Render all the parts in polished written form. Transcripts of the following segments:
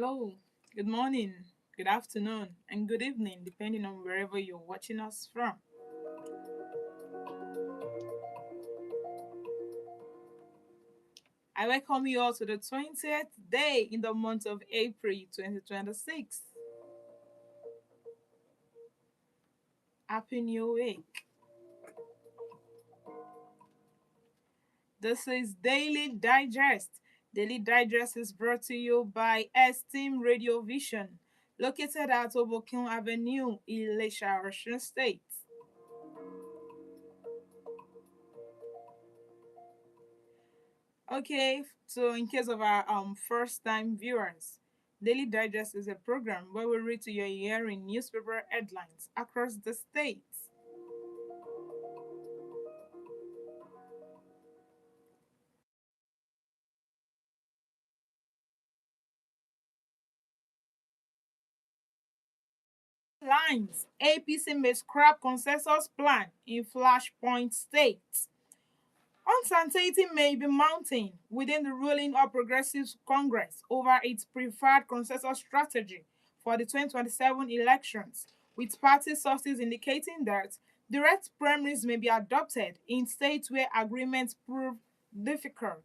Hello, good morning, good afternoon, and good evening, depending on wherever you're watching us from. I welcome you all to the 20th day in the month of April 2026. Happy New Week. This is Daily Digest. Daily Digest is brought to you by Esteem Radio Vision, located at Obokun Avenue, Ilesha, Osun State. Okay, so in case of our first time viewers, Daily Digest is a program where we read to your hearing newspaper headlines across the states. Lines APC may scrap consensus plan in flashpoint states. Uncertainty may be mounting within the ruling All Progressives Congress over its preferred consensus strategy for the 2027 elections, with party sources indicating that direct primaries may be adopted in states where agreements prove difficult.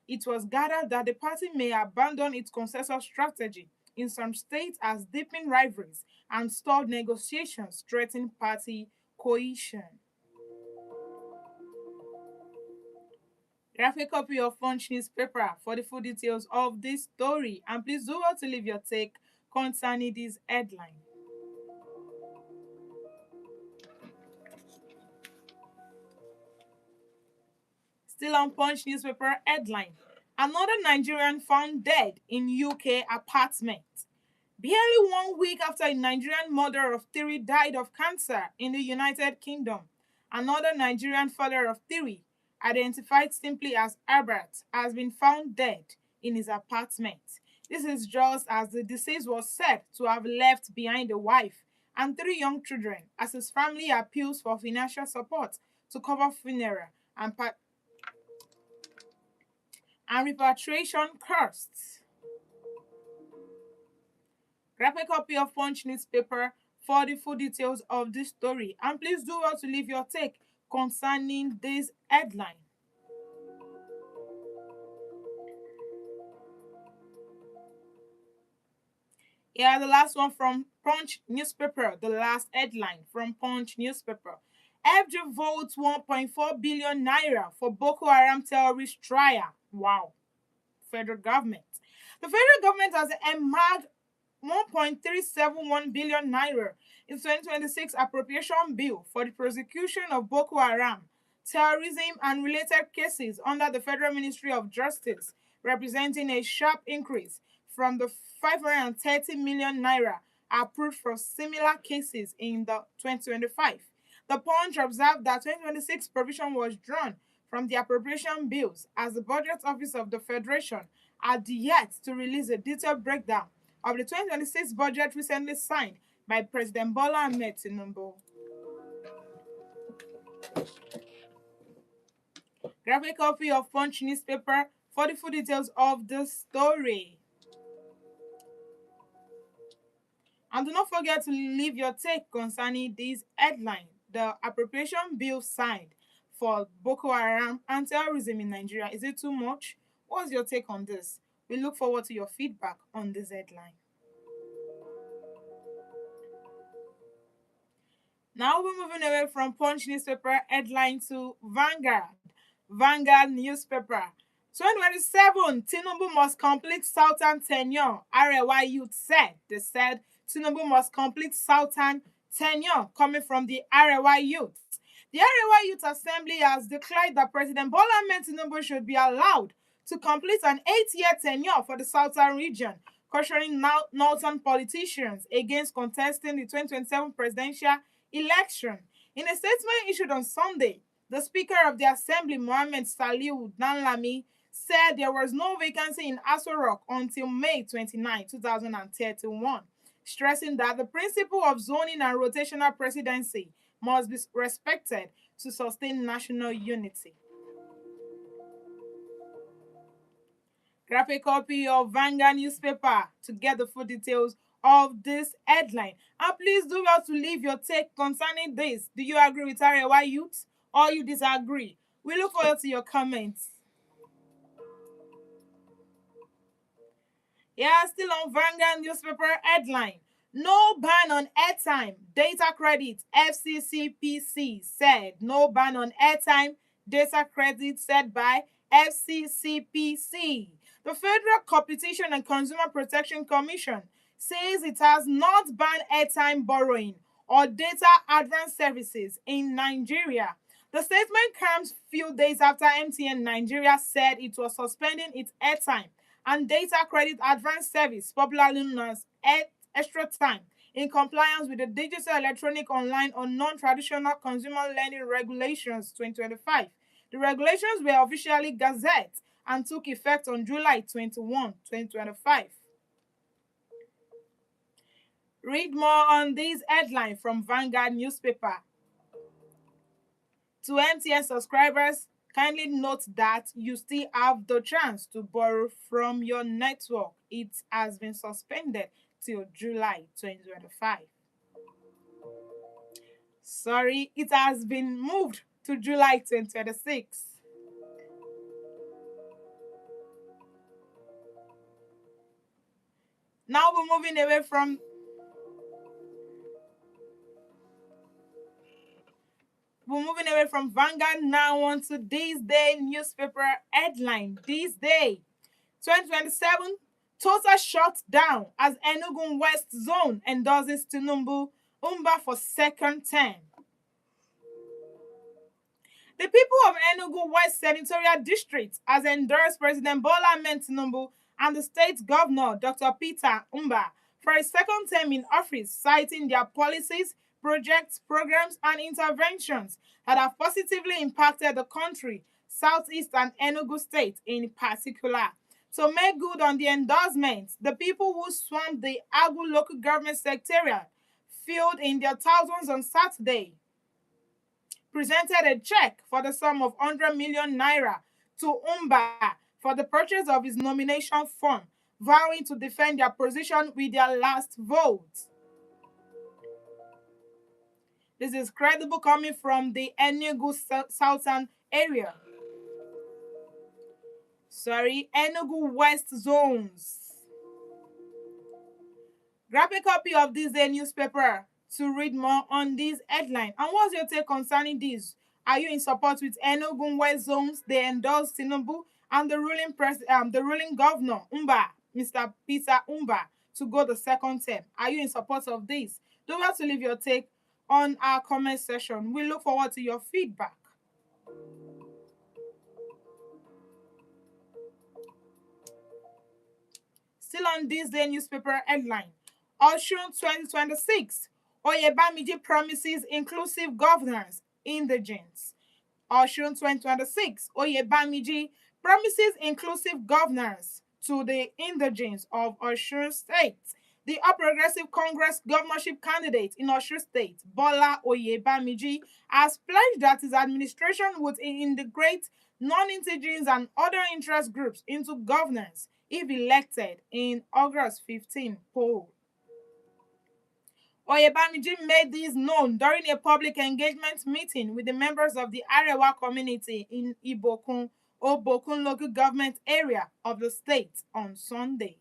It was gathered that the party may abandon its consensus strategy in some states as deepening rivalries and stalled negotiations threaten party cohesion. Grab a copy of Punch newspaper for the full details of this story, and please do well to leave your take concerning this headline. Still on Punch newspaper headline. Another Nigerian found dead in UK apartment. Barely 1 week after a Nigerian mother of three died of cancer in the United Kingdom, another Nigerian father of three, identified simply as Herbert, has been found dead in his apartment. This is just as the deceased was said to have left behind a wife and three young children as his family appeals for financial support to cover funeral and, repatriation costs. Grab a copy of Punch newspaper for the full details of this story, and please do well to leave your take concerning this headline. Here, the last one from Punch newspaper, the last headline from Punch newspaper. FG votes 1.4 billion naira for Boko Haram terrorist trial. Wow, federal government. The federal government has earmarked 1.371 billion naira in 2026 appropriation bill for the prosecution of Boko Haram, terrorism, and related cases under the Federal Ministry of Justice, representing a sharp increase from the 530 million naira approved for similar cases in the 2025. The Punch observed that 2026 provision was drawn from the appropriation bills as the Budget Office of the Federation had yet to release a detailed breakdown of the 2026 budget recently signed by President Bola Ahmed Tinubu. Grab a copy of Punch newspaper for the full details of the story. And do not forget to leave your take concerning this headline. The appropriation bill signed for Boko Haram and terrorism in Nigeria. Is it too much? What's your take on this? We look forward to your feedback on this headline. Now we're moving away from Punch newspaper headline to Vanguard newspaper. 2027, Tinubu must complete Southern tenure. RLY youth said. They said Tinubu must complete Southern tenure coming from the RLY youth. The RLY Youth Assembly has declared that President Bola Ahmed Tinubu should be allowed to complete an 8-year tenure for the Southern region, cautioning northern politicians against contesting the 2027 presidential election. In a statement issued on Sunday, the Speaker of the Assembly, Mohammed Saliu Danlami, said there was no vacancy in Aso Rock until May 29, 2031, stressing that the principle of zoning and rotational presidency must be respected to sustain national unity. Grab a copy of Vanguard newspaper to get the full details of this headline. And please do well to leave your take concerning this. Do you agree with Arewa youth or you disagree? We look forward to your comments. Yeah, still on Vanguard newspaper headline. No ban on airtime, data credit, FCCPC said. No ban on airtime, data credit said by FCCPC. The Federal Competition and Consumer Protection Commission says it has not banned airtime borrowing or data advance services in Nigeria. The statement comes few days after MTN Nigeria said it was suspending its airtime and data credit advance service, popularly known as Extra Time, in compliance with the Digital Electronic Online or Non-Traditional Consumer Lending Regulations 2025. The regulations were officially gazetted and took effect on July 21, 2025. Read more on this headline from Vanguard newspaper. To MTN subscribers, kindly note that you still have the chance to borrow from your network. It has been suspended till July 2025. Sorry, it has been moved to July 2026. Now we're moving away from Vanguard now on to this day newspaper headline. This day, 2027, total shut down as Enugu West Zone endorses Tinubu Umba for second term. The people of Enugu West Senatorial District has endorsed President Bola Ahmed Tinubu and the state governor, Dr. Peter Umba, for a second term in office, citing their policies, projects, programs, and interventions that have positively impacted the country, Southeast and Enugu State in particular. To make good on the endorsement, the people who swarmed the Agu local government secretariat filled in their thousands on Saturday presented a check for the sum of 100 million naira to Umba for the purchase of his nomination form, vowing to defend their position with their last vote. This is credible coming from the Enugu Southern area. Enugu West zones. Grab a copy of this day newspaper to read more on this headline. And what's your take concerning this? Are you in support with Enugu West zones? They endorse Tinubu and the ruling governor Umba, Mr. Peter Umba, to go the second term. Are you in support of this? Don't have to leave your take on our comment section. We look forward to your feedback. Still on this day newspaper headline. Osun 2026, Oyebamiji promises inclusive governance, indigents. Osun 2026, Oyebamiji promises inclusive governance to the indigents of Osun State. The All Progressive Congress governorship candidate in Osun State, Bola Oyebamiji, has pledged that his administration would integrate non-indigents and other interest groups into governance if elected in August 15 poll. Oyebamiji made this known during a public engagement meeting with the members of the Arewa community in Obokun local government area of the state on Sunday.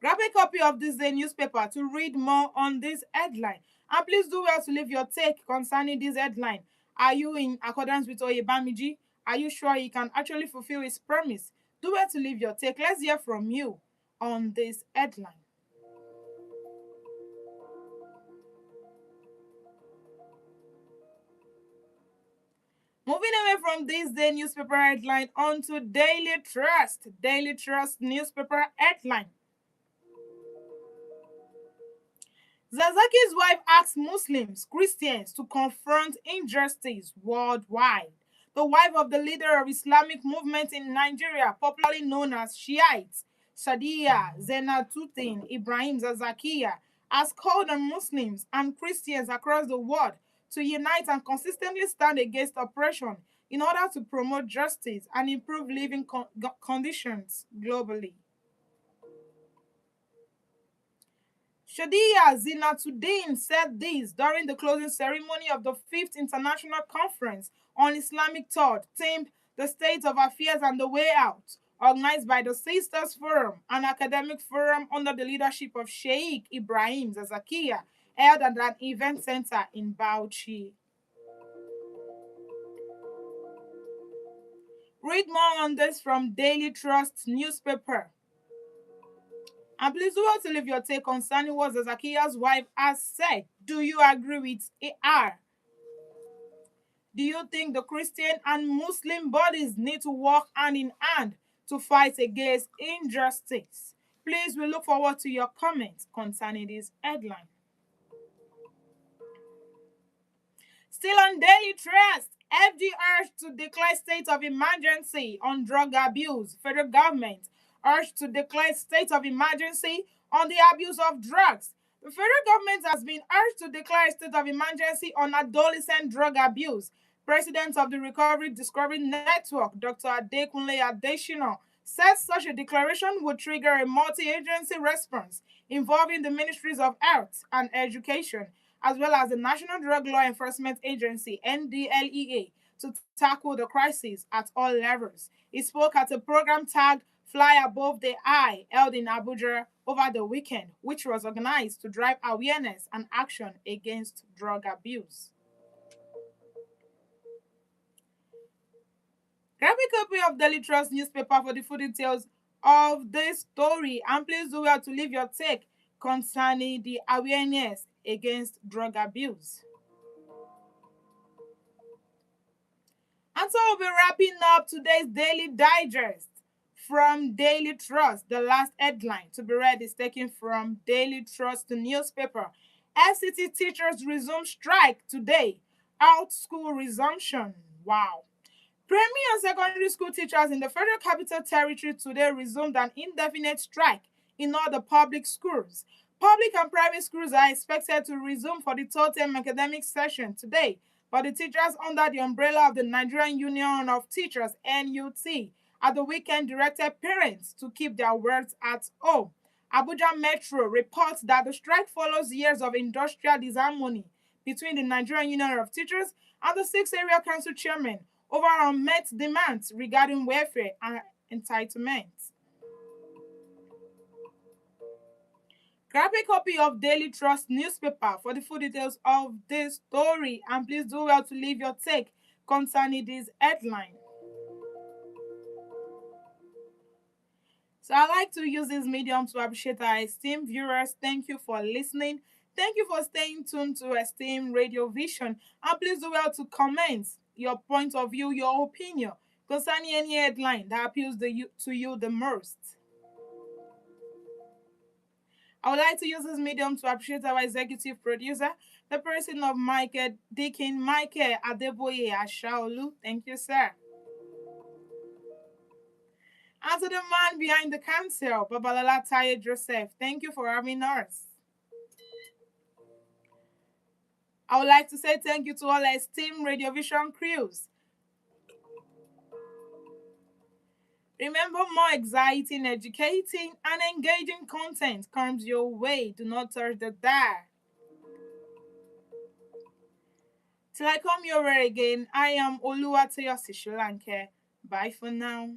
Grab a copy of this day newspaper to read more on this headline. And please do well to leave your take concerning this headline. Are you in accordance with Oyebamiji? Are you sure he can actually fulfill his promise? Do well to leave your take. Let's hear from you on this headline. Moving away from this day newspaper headline onto Daily Trust. Daily Trust newspaper headline. Zazaki's wife asks Muslims, Christians to confront injustice worldwide. The wife of the leader of Islamic movement in Nigeria, popularly known as Shiites, Sadiya Zenatuddin Ibrahim Zazakiya, has called on Muslims and Christians across the world to unite and consistently stand against oppression, in order to promote justice and improve living conditions globally. Shadia Zinatuddin said this during the closing ceremony of the 5th International Conference on Islamic Thought, themed The State of Affairs and the Way Out, organized by the Sisters Forum, an academic forum under the leadership of Sheikh Ibrahim Zazakia, held at an event center in Bauchi. Read more on this from Daily Trust newspaper. And please do want to leave your take concerning what Zazakia's wife has said. Do you agree with AR? Do you think the Christian and Muslim bodies need to work hand in hand to fight against injustice? Please, we look forward to your comments concerning this headline. Still on Daily Trust, FD urged to declare state of emergency on drug abuse. Federal government urged to declare state of emergency on the abuse of drugs. The federal government has been urged to declare a state of emergency on adolescent drug abuse. President of the Recovery Discovery Network, Dr. Adekunle Adesina, says such a declaration would trigger a multi-agency response involving the Ministries of Health and Education, as well as the National Drug Law Enforcement Agency, NDLEA, to tackle the crisis at all levels. He spoke at a program tagged Fly Above the Eye, held in Abuja over the weekend, which was organized to drive awareness and action against drug abuse. Grab a copy of Daily Trust newspaper for the full details of this story, and please do well to leave your take concerning the awareness against drug abuse. And so we'll be wrapping up today's Daily Digest from Daily Trust. The last headline to be read is taken from Daily Trust, the newspaper. FCT teachers resume strike today. Out school resumption. Wow. Primary and secondary school teachers in the Federal Capital Territory today resumed an indefinite strike in all the public schools. Public and private schools are expected to resume for the third term academic session today, but the teachers under the umbrella of the Nigerian Union of Teachers, NUT, at the weekend directed parents to keep their words at home. Abuja Metro reports that the strike follows years of industrial disharmony between the Nigerian Union of Teachers and the 6th Area Council chairman over unmet demands regarding welfare and entitlements. Grab a copy of Daily Trust newspaper for the full details of this story, and please do well to leave your take concerning this headline. So I like to use this medium to appreciate our esteemed viewers. Thank you for listening. Thank you for staying tuned to Esteem Radio Vision. And please do well to comment your point of view, your opinion concerning any headline that appeals to you the most. I would like to use this medium to appreciate our executive producer, the person of Michael Dickin, Michael Adeboye Ashaolu. Thank you, sir. And to the man behind the console, Babalola Taye Joseph. Thank you for having us. I would like to say thank you to all our esteemed Radio Vision crews. Remember, more exciting, educating, and engaging content comes your way. Do not touch the dial. Till I come your way again, I am Oluwatoyosi Sholanke. Bye for now.